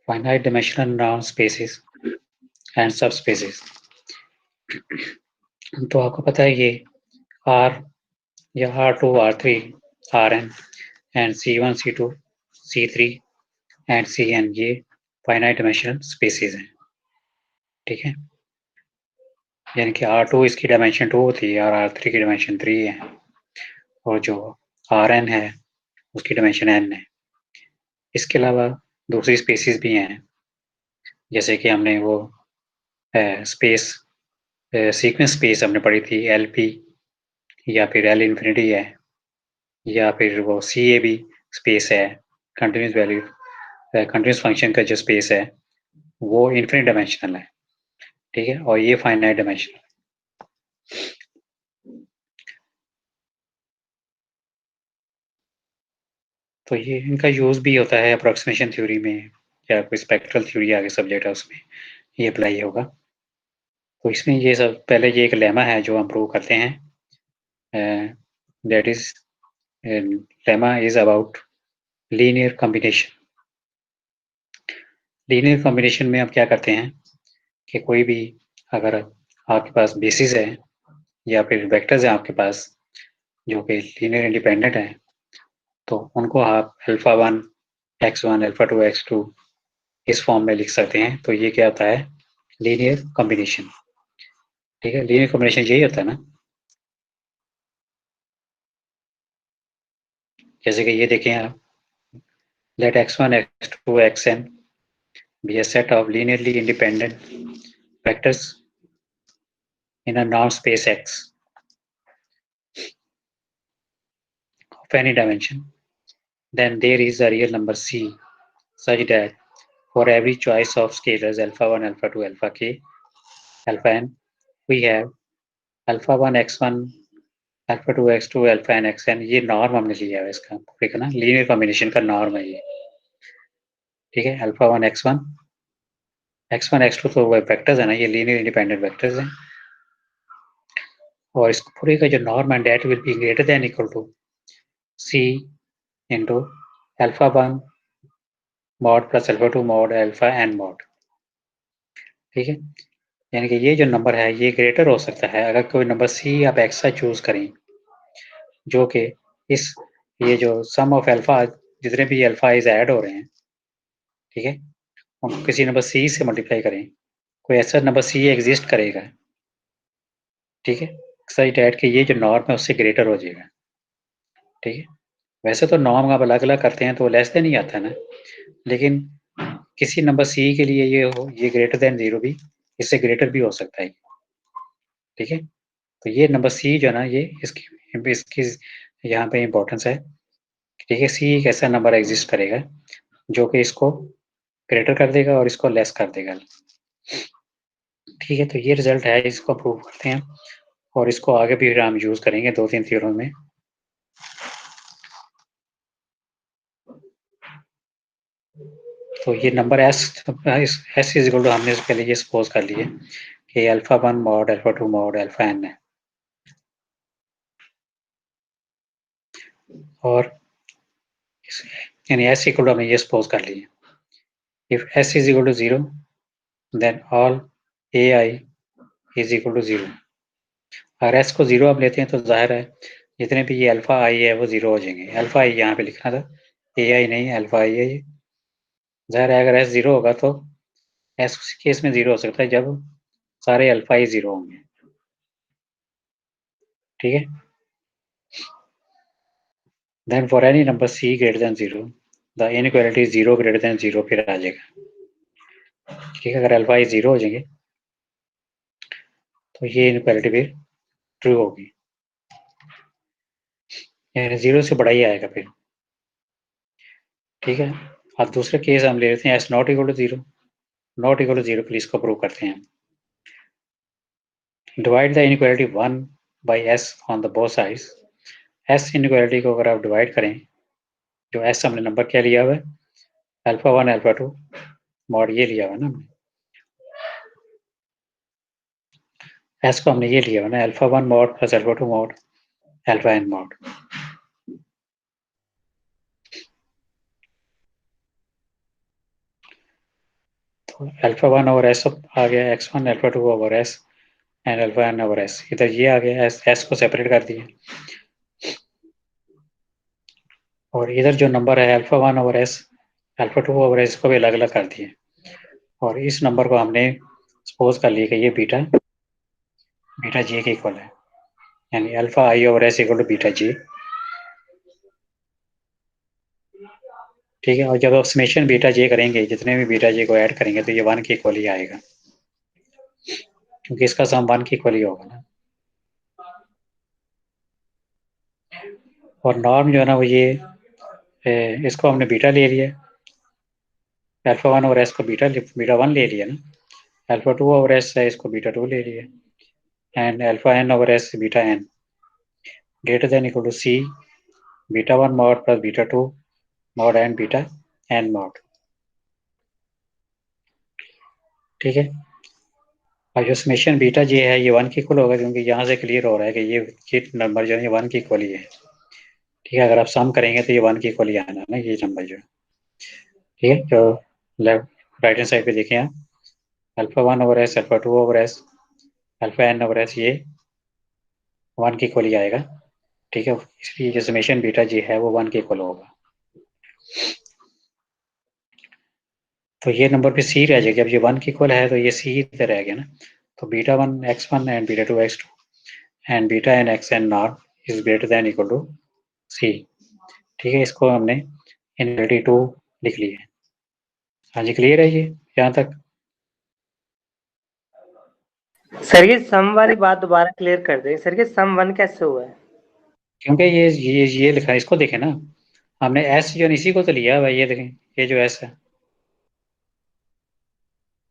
finite dimensional noun spaces and subspaces। तो आपको पता है ये R या R2, R3, Rn and C1, C2, C3 and Cn ये फाइनाइट डिमेंशनल स्पेसेस हैं, ठीक है। यानी कि R2 इसकी डायमेंशन 2 होती है और R3 की डायमेंशन 3 है, और जो Rn है उसकी डायमेंशन n है। इसके अलावा दूसरी स्पेसीज भी हैं, जैसे कि हमने वो स्पेस सीक्वेंस स्पेस हमने पढ़ी थी LP, या फिर L इंफिनिटी है, या फिर वो CAB स्पेस है, कंटिन्यूस वैल्यू कंटिन्यूस फंक्शन का जो स्पेस है वो इन्फिनिट डायमेंशनल है, ठीक है, और ये फाइनाइट डायमेंशनल। तो ये इनका यूज़ भी होता है अप्रोक्सीमेशन थ्योरी में, या कोई स्पेक्ट्रल थ्योरी आगे सब्जेक्ट है उसमें ये अप्लाई होगा। तो इसमें ये सब पहले ये एक लेमा है जो हम प्रूव करते हैं, that is lemma is about linear combination. Linear combination में हम क्या करते हैं कि कोई भी अगर आपके पास बेसिस है या फिर वेक्टर्स हैं आपके पास जो कि लीनियर इंडिपेंडेंट हैं, तो उनको आप अल्फा 1 x1 अल्फा 2 x2 इस फॉर्म में लिख सकते हैं। तो ये क्या होता है, लीनियर कॉम्बिनेशन, ठीक है। लीनियर कॉम्बिनेशन यही होता है ना, जैसे कि ये देखें आप, late x1 x2 xn be a set of linearly independent vectors in a non-space X of any dimension, then there is a real number C such that for every choice of scalars alpha 1, alpha 2, alpha k, alpha n, we have alpha 1 x1, alpha 2 x2, alpha n xn। ये norm हमने लिया है इसका पूरे का ना, linear combination का norm है ये, ठीक है। अल्फा 1 x1 x2 तो वो वेक्टर्स है ना, ये लीनियर इंडिपेंडेंट वेक्टर्स हैं, और इस पूरे का जो नॉर्म है that will be greater than equal to C into alpha 1 mod plus alpha 2 mod alpha n mod, ठीक है। यानी कि ये जो नंबर है ये ग्रेटर हो सकता है अगर कोई नंबर C आप एक्स्ट्रा चूज करें, जो कि इस ये जो सम ऑफ अल्फा जितने भी अल्फा इज ऐड हो रहे हैं, ठीक है, उनको किसी नंबर C से मल्टीप्लाई करें, कोई ऐसा नंबर C एग्जिस्ट करेगा, ठीक है, सही डैट के ये जो नॉर्म है उससे ग्रेटर हो जाएगा, ठीक है। वैसे तो नॉर्म आप अलग अलग करते हैं तो लेस देन ही आता है ना, लेकिन किसी नंबर C के लिए ये ग्रेटर देन 0 भी इससे ग्रेटर भी हो सकता है, ठीक है। तो ये नंबर C जो है ना, ये इसकी यहाँ पे इम्पोर्टेंस है, ठीक है। C एक ऐसा नंबर एग्जिस्ट करेगा जो कि इसको ग्रेटर कर देगा और इसको लेस कर देगा, ठीक है। तो ये रिजल्ट है, इसको प्रूव करते हैं और इसको आगे भी हम यूज करेंगे 2-3 थ्योरम में। तो ये number S is equal to, हमने पहले ये सपोज कर लिए कि alpha 1 mod alpha 2 mod alpha n है, और यानी S इक्वल टू हमने ये सपोज कर लिए, if S is equal to 0 then all AI is equal to 0। अगर S को 0 आप लेते हैं तो जाहिर है जितने भी ये अल्फा I है वो 0 हो जाएंगे। अल्फा I यहाँ पे लिखना था, AI नहीं, अल्फा I है ये। जाहिर है अगर S 0 होगा तो S उस केस में 0 हो सकता है जब सारे अल्फा I 0 होंगे, ठीक है। Then for any number C greater than 0 the inequality 0 greater than 0 फिर आ जाएगा, ठीक है। अगर अल्फा I 0 हो जाएंगे तो ये इनइक्वालिटी फिर ट्रू होगी, यानी 0 से बड़ा ही आएगा फिर, ठीक है। अब दूसरे केस हम ले लेते हैं S not equal to 0, not equal to 0 के लिए इसको प्रूव करते हैं। Divide the inequality 1 by S on the both sides. S inequality को अगर आप डिवाइड करें, जो S हमने नंबर क्या लिया हुआ है, अल्फा 1 अल्फा 2 मॉड ये लिया हुआ है ना हमने, S को हमने ये लिया हुआ ना, alpha 1 mod plus alpha 2 mod alpha n mod. Alpha 1 over S आ गया x1 alpha 2 over S and alpha n over S, इधर ये आ गया, एस को सेपरेट कर दिया, और इधर जो नंबर है alpha 1 over S alpha 2 over S को भी अलग अलग कर दिए, और इस नंबर को हमने सपोज कर लिया कि ये बीटा जे के इक्वल है, यानी alpha I over S equal to beta J. ठीक है, और जब आप समेशन बीटा जे करेंगे, जितने भी बीटा जे को ऐड करेंगे तो ये 1 के इक्वल ही आएगा, क्योंकि इसका सम 1 के इक्वल ही होगा ना। और नॉर्म जो है ना वो ये इसको हमने बीटा ले लिया, अल्फा 1 ओवर एस को बीटा 1 ले लिया ना, अल्फा 2 ओवर एस है इसको बीटा 2 ले लिया, and alpha n over S beta n greater than equal to C beta 1 mod plus beta 2 mod and beta n mod. ठीक है, और जो समेशन बीटा जे है ये 1 के इक्वल होगा, क्योंकि यहाँ से क्लियर हो रहा है कि ये नंबर जो है ये 1 के इक्वल ही है। ठीक है, अगर आप सम करेंगे तो ये 1 के इक्वल ही आना ना ये नंबर जो। ठीक है, तो लेफ्ट राइट हैंड साइड पे देखें आप, alpha 1 over S alpha 2 over S alpha n over S ये 1 के इक्वल ही आएगा। ठीक है, इसलिए जो समेशन बीटा जे है वो 1 के इक्वल होगा। तो ये नंबर पे सी रह जाएगी, अब ये 1 के इक्वल है तो ये सी इधर रह गया ना, तो beta 1 x1 and beta 2 x2 and beta n x n not is greater than equal to C. ठीक है, इसको हमने इनवर्टी 2 लिख लिया है। हाँ जी, क्लियर है ये यहाँ तक? सर ये सम वाली बात दोबारा क्लियर कर दें सर, ये सम 1 कैसे हुआ है? क्योंकि ये लिखा है, इसको देखें ना, हमने एस जो इसी को तो लिया भाई, ये देखें, ये जो एस है,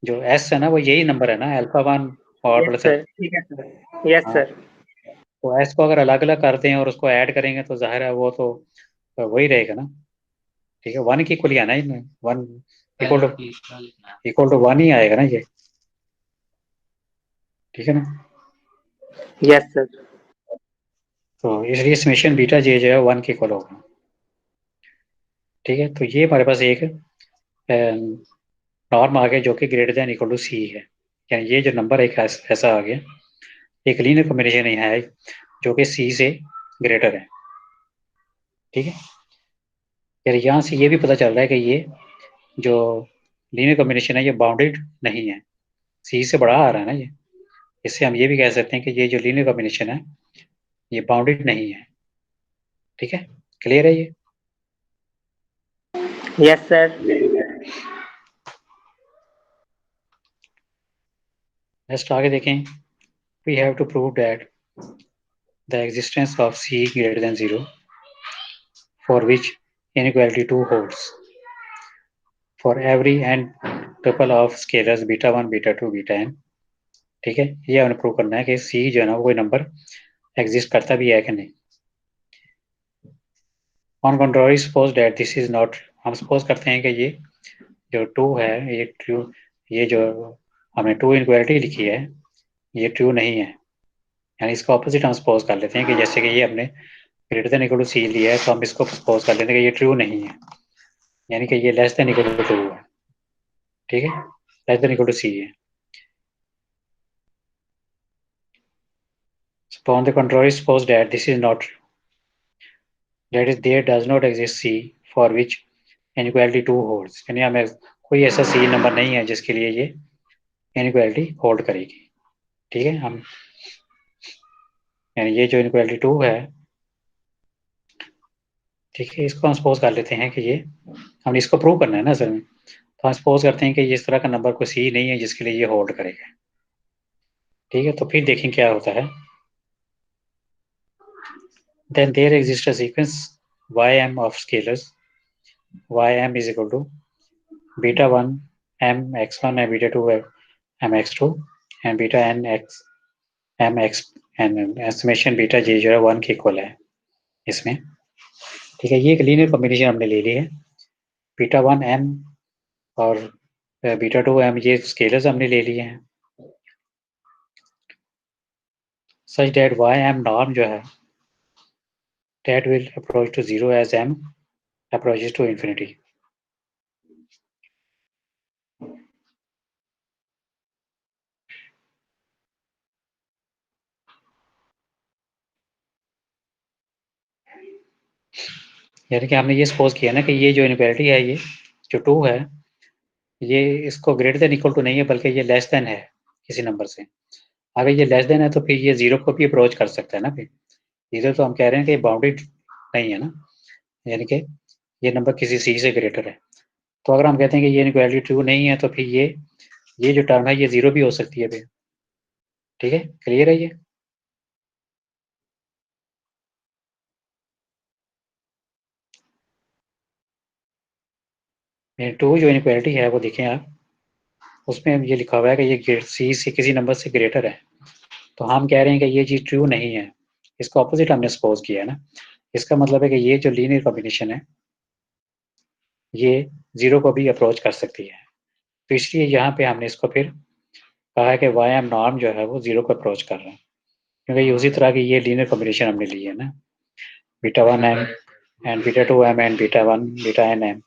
जो एस है ना वो यही नंबर है ना, अल्फा 1 और यस प्लस। सर, ठीक है सर, यस हाँ, सर। तो एस को अगर अलग अलग करते हैं और उसको ऐड करेंगे तो जाहिर है वो तो वही रहेगा ना। ठीक है, 1 की इक्वल ही आना है, 1 इक्वल टू 1 ही आएगा ना ये। ठीक है ना, यस सर। तो इसलिए समेशन बीटा जे जो है 1 के इक्वल होगा। ठीक है, तो ये हमारे पास एक नॉर्म आ गया जो कि greater than equal to C है, यानी ये जो नंबर एक ऐसा आ गया, एक लीनियर कॉम्बिनेशन यहाँ है जो कि सी से ग्रेटर है। ठीक है, यार यहाँ से ये भी पता चल रहा है कि ये जो लीनियर कॉम्बिनेशन है ये बाउंडेड नहीं है, सी से बड़ा आ रहा है ना ये, इससे हम ये भी कह सकते हैं कि ये जो लीनियर कॉम्बिनेशन है ये बाउंडेड नहीं है। ठीक है, क्लियर है ये? Yes sir. नेक्स्ट आगे देखें, we have to prove that the existence of C greater than 0 for which inequality 2 holds for every n tuple of scalars beta 1 beta 2 beta n। ठीक है, ये हमें प्रूव करना है कि सी जो है ना कोई नंबर एग्जिस्ट करता भी है कि नहीं। On contrary suppose that this is not, हम सपोज करते हैं कि ये जो 2 है ये ट्रू, ये जो हमने 2 इनक्वालिटी लिखी है ये ट्रू नहीं है, यानी इसका ऑपोजिट हम सपोज कर लेते हैं कि जैसे कि ये हमने ग्रेटर देन इक्वल टू सी लिया है तो हम इसको सपोज कर लेते हैं कि ये ट्रू नहीं है, यानी कि ये less than equal to true है। ठीक है, less than equal to C है। Upon the contrary, suppose that this is not true. That is, there does not exist C for which inequality 2 holds. यानी हमें कोई ऐसा C नंबर नहीं है जिसके लिए ये inequality होल्ड करेगी। ठीक है, हम यानी ये जो inequality 2 है, ठीक है, इसको हम सपोज कर लेते हैं कि ये हमने इसको प्रूव करना है ना असल में, तो हम सपोज करते हैं कि इस तरह का नंबर कोई C नहीं है जिसके लिए ये होल्ड करेगा। ठीक है, तो फिर देखें क्या होता है। Then there exists a sequence ym of scalars ym is equal to beta 1 m x1 and beta 2 m x2 and beta n x m x and summation beta J जो है 1 के इक्वल है इसमें। ठीक है, ये एक लीनियर कॉम्बिनेशन हमने ले ली है, बीटा 1 m और बीटा 2 m ये स्केलर्स हमने ले लिए हैं, such that Y M norm जो है that will approach to 0 as m approaches to infinity। यानी कि हमने ये सपोज किया ना कि ये जो इनइक्वालिटी है, ये जो 2 है, ये इसको ग्रेटर देन इक्वल टू नहीं है, बल्कि ये लेस देन है किसी नंबर से। अगर ये लेस देन है तो फिर ये 0 को भी अप्रोच कर सकता है ना। फिर इधर तो हम कह रहे हैं कि बाउंडेड नहीं है ना, यानी कि ये नंबर किसी सी से ग्रेटर है। तो अगर हम कहते हैं कि ये इनइक्वालिटी ट्रू नहीं है, तो फिर ये जो टर्म है ये 0 भी हो सकती है फिर। ठीक है, क्लियर है ये? टू जो इनइक्वालिटी है वो देखें आप, उसमें ये लिखा हुआ है कि ये सी से किसी नंबर से ग्रेटर है। तो हम कह रहे हैं कि ये चीज़ ट्रू नहीं है, इसका ऑपोजिट हमने सपोज किया है ना। इसका मतलब है कि ये जो लीनियर कॉम्बिनेशन है ये 0 को भी अप्रोच कर सकती है। तो इसलिए यहाँ पे हमने इसको फिर कहा है कि वाई एम नॉर्म जो है वो 0 को अप्रोच कर रहा है, क्योंकि ये उसी तरह की ये लीनियर कॉम्बिनेशन हमने ली है ना, beta 1 M and beta 2 M and beta 1 beta N M.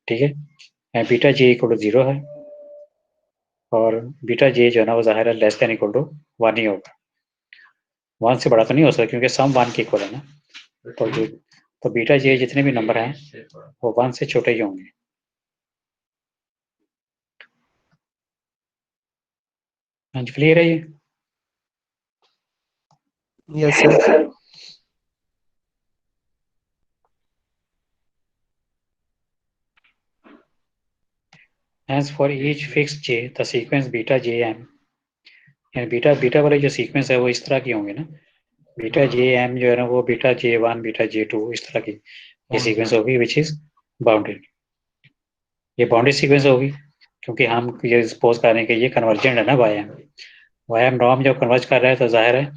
ठीक है, बीटा जे इक्वल टू 0 है और बीटा जे जो है ना वो ज़ाहिर है लेस देन इक्वल टू 1 ही होगा। 1 से बड़ा तो नहीं हो सकता क्योंकि सम 1 के इक्वल है ना। तो बीटा जे जितने भी नंबर हैं वो 1 से छोटे ही होंगे। हाँ जी, क्लियर है ये? Yes sir. Hence for each fixed j the sequence beta jm, यानी बीटा बीटा वाले जो सीक्वेंस है वो इस तरह की होंगे ना, बीटा जे एम जो है ना वो बीटा जे 1 बीटा जे 2 इस तरह की ये सीक्वेंस होगी विच इज बाउंडेड। ये बाउंडेड सीक्वेंस होगी क्योंकि हम ये सपोज कर रहे हैं कि ये कन्वर्जेंट है ना वाई एम नॉर्म जब कन्वर्ज कर रहा है तो जाहिर है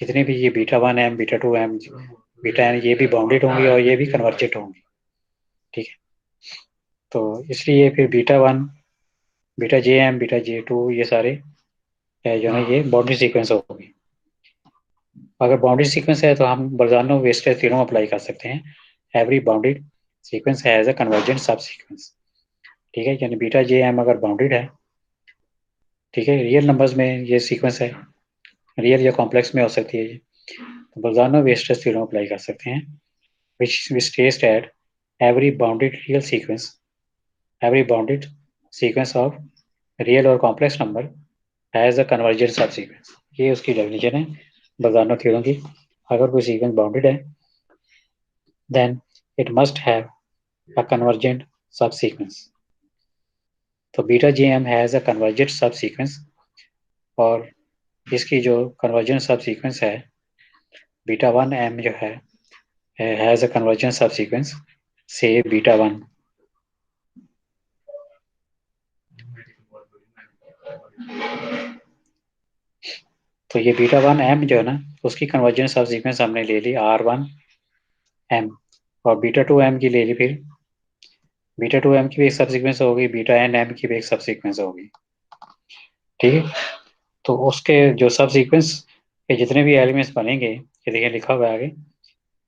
जितने भी ये beta 1 M beta 2 M beta N ये भी बाउंडेड होंगी और ये भी कन्वर्जेंट होंगी। ठीक है, तो इसलिए फिर beta 1 beta J M beta जे 2 ये सारे जो है ये बाउंड्री सीक्वेंस होगी। अगर बाउंड्री सीक्वेंस है तो हम बर्जानो वेस्टेज थ्योरम अप्लाई कर सकते हैं, every bounded sequence has a convergent सब सीक्वेंस। ठीक है, यानी बीटा जे एम अगर बाउंडेड है, ठीक है, रियल नंबर्स में ये सीक्वेंस है, रियल या कॉम्प्लेक्स में हो सकती है ये, तो बर्जानो वेस्टेज थ्योरम अप्लाई कर सकते हैं which states that every bounded real sequence every bounded sequence of real और complex number has a convergent subsequence। ये उसकी डेफिनेशन है बर्जानो थ्योरम की। अगर कोई सीक्वेंस बाउंडेड है then it must have a convergent subsequence। तो beta J M has a convergent subsequence और इसकी जो कन्वर्जेंट सब सीक्वेंस है बीटा 1 एम जो है हैज अ कन्वर्जेंट सब सीक्वेंस से बीटा 1। तो ये बीटा 1 एम जो है ना उसकी कन्वर्जेंट सब सीक्वेंस हमने ले ली R1 एम और बीटा 2 एम की ले ली, फिर बीटा 2 एम की भी एक सब सीक्वेंस होगी, बीटा एन एम की भी एक सब सीक्वेंस होगी। ठीक है, तो उसके जो सब सीक्वेंस के जितने भी एलिमेंट्स बनेंगे ये देखिए लिखा हुआ है आगे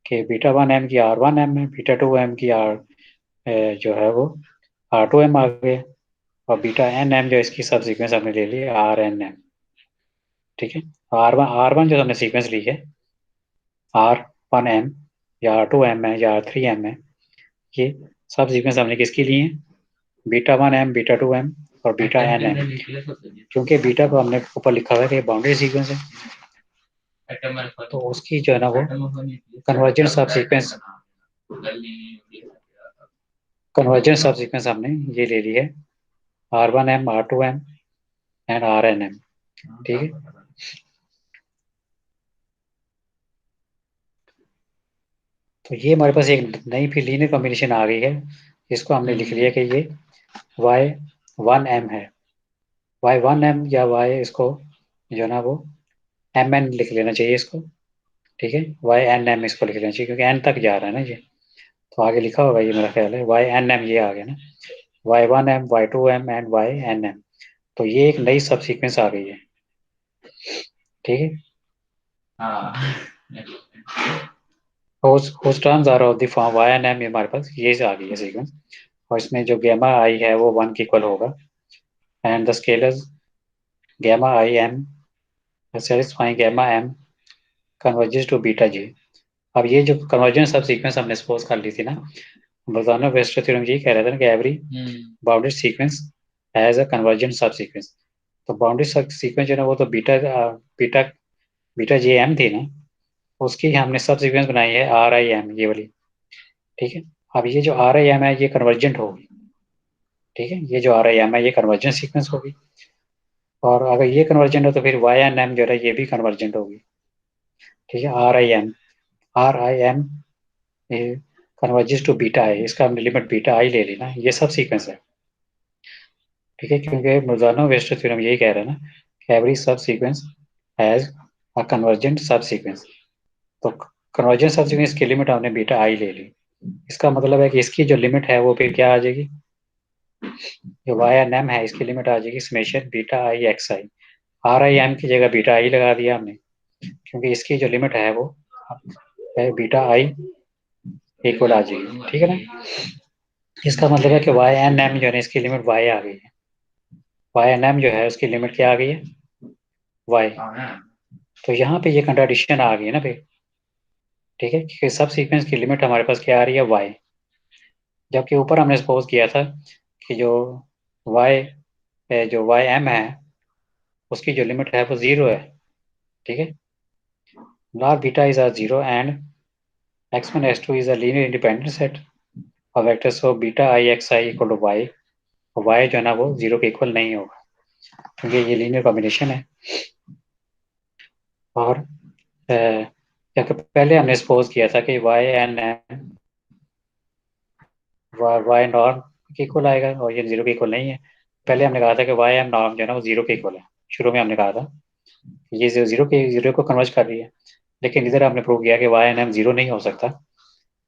कि बीटा 1 एम की R1 एम है, बीटा 2 एम की आर जो है वो R2 एम आ गया और बीटा एन एम जो इसकी सब सीक्वेंस हमने ले ली RN एम। ठीक है, R1 जो हमने सीक्वेंस ली है R1 एम या R2 एम है या R3 एम है, ये सब सीक्वेंस हमने किसकी ली है बीटा 1 एम बीटा 2 एम और बीटा एन एम, क्योंकि बीटा को हमने ऊपर लिखा हुआ है कि बाउंड्री सीक्वेंस है तो उसकी जो है ना वो कन्वर्जेंट सब सीक्वेंस हमने ये ले ली है R1 एम R2 एम एंड RN एम। ठीक है, तो ये हमारे पास एक नई फिर लीनियर कॉम्बिनेशन आ गई है, इसको हमने लिख लिया कि ये Y1M है। Y1M या Y इसको जो है ना वो MN लिख लेना चाहिए इसको। ठीक है, YNM इसको लिख लेना चाहिए क्योंकि N तक जा रहा है ना ये, तो आगे लिखा होगा ये मेरा ख्याल है YNM ये आ गया ना, Y1M Y2M एंड YNM। तो ये एक नई सब सीक्वेंस आ गई है। ठीक है, होस्ट terms are of the form YNM हमारे पास ये आ गई है सीक्वेंस और इसमें जो गेमा आई है वो 1 के इक्वल होगा and the scalars gamma I m satisfying gamma m converges to beta j अब ये जो कन्वर्जेंस सब सीक्वेंस हमने सपोज कर ली थी ना, बर्जानो-वेस्टर थ्योरम ये कह रहा था ना कि every bounded sequence has a convergent सब सीक्वेंस। तो बाउंडेड सब सीक्वेंस जो है ना वो तो beta beta beta J M थी ना, उसकी हमने सब सीक्वेंस बनाई है आर आई एम ये वाली। ठीक है, अब ये जो आर आई एम है ये कन्वर्जेंट होगी। ठीक है, ये जो आर आई एम है ये कन्वर्जेंट सीक्वेंस होगी, और अगर ये कन्वर्जेंट हो तो फिर वाई एन एम जो है ये भी कन्वर्जेंट होगी। ठीक है, R I M converges to beta I, इसका हमने लिमिट बीटा आई ले ली ना, ये सब सीक्वेंस है। ठीक है, क्योंकि बर्जानो-वेस्टर थ्योरम यही कह रहा है ना कि एवरी सब सीक्वेंस हैज अ कन्वर्जेंट सब सीक्वेंस। तो कन्वर्जेंट सब सीक्वेंस की लिमिट हमने बीटा आई ले ली। इसका मतलब है कि इसकी जो लिमिट है वो फिर क्या आ जाएगी, जो वाई एन एम है इसकी लिमिट आ जाएगी summation beta I x I. Are I M की जगह बीटा आई लगा दिया हमने, क्योंकि इसकी जो लिमिट है वो है बीटा आई इक्वल आ जाएगी। ठीक है ना, इसका मतलब है कि वाई एन एम जो है इसकी लिमिट वाई आ गई है। वाई एन एम जो है उसकी लिमिट क्या आ गई है, वाई। तो यहाँ पे ये कंट्राडिक्शन आ गई है ना फिर। ठीक है, क्योंकि सब सीक्वेंस की लिमिट हमारे पास क्या आ रही है, वाई, जबकि ऊपर हमने सपोज किया था कि जो वाई एम है उसकी जो लिमिट है वो जीरो है। ठीक है, log beta is a zero and x1 x2 is a linear independent set of vectors, so beta I x I equal to y। y जो है ना वो जीरो के इक्वल नहीं होगा क्योंकि ये लीनियर कॉम्बिनेशन है। और पहले हमने सपोज किया था कि Y N M Y norm के इक्वल आएगा और ये जीरो के इक्वल नहीं है। पहले हमने कहा था कि वाई एम नॉर्म जो है ना वो जीरो के इक्वल है, शुरू में हमने कहा था ये जीरो को कन्वर्ज कर रही है, लेकिन इधर हमने प्रूव किया कि वाई एन एम जीरो नहीं हो सकता,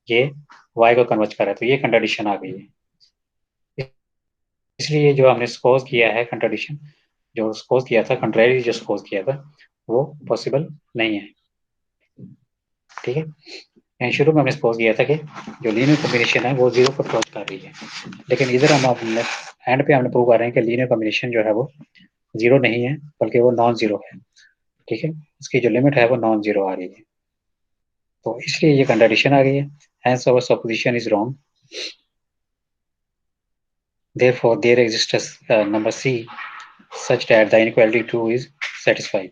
ये वाई को कन्वर्ज कर रहा है, तो ये कंट्राडिक्शन आ गई है। इसलिए जो हमने सपोज किया है कंट्राडिक्शन, जो सपोज किया था कंट्रेरी जो सपोज किया था वो पॉसिबल नहीं है। ठीक है, शुरू में हमने सपोज किया था कि जो लीनियर कॉम्बिनेशन है वो जीरो पर क्रॉस कर रही है, लेकिन इधर हम एंड पे हमने प्रूव कर रहे हैं कि लीनियर कॉम्बिनेशन जो है वो जीरो नहीं है बल्कि वो नॉन जीरो है। ठीक है, उसकी जो लिमिट है वो नॉन जीरो आ रही है, तो इसलिए ये कंट्राडिक्शन आ गई है, hence our supposition is wrong. Therefore, there exists a number C such that the inequality 2 is satisfied.